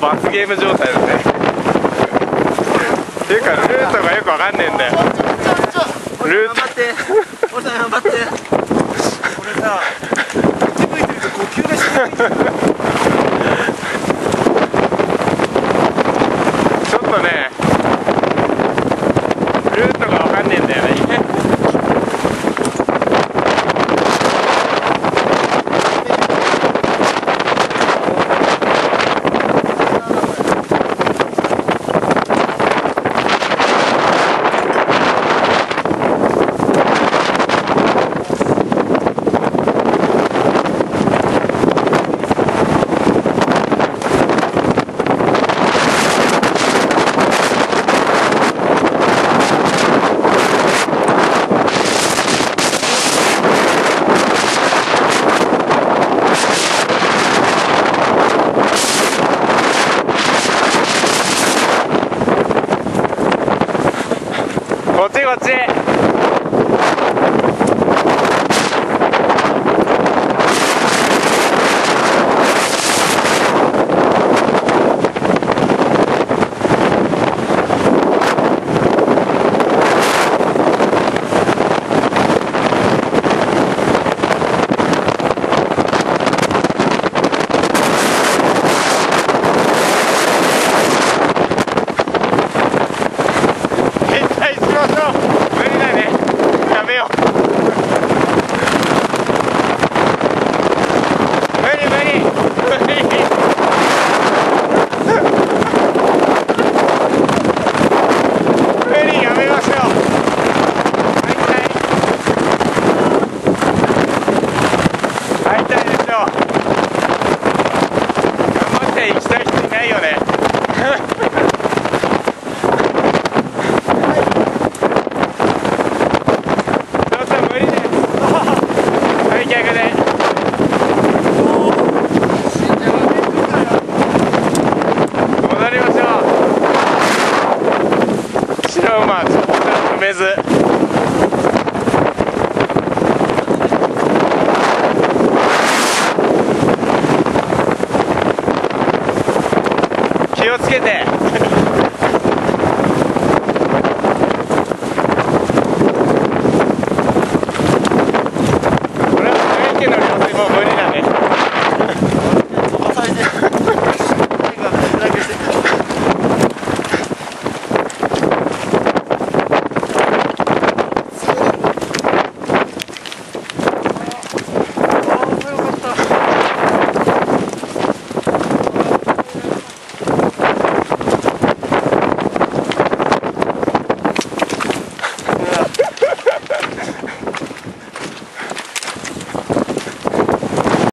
罰ゲーム状態だね。っていうかルートがよくわかんねえんだよ。ルート頑張って、おさん頑張って。俺さ、口吹いてると呼吸がしにくいんだよ。ちょっとね、ルートがわかんねえんだよね。こっちこっち。行きたい人いないよね。ちょっと無理です。はい、逆で。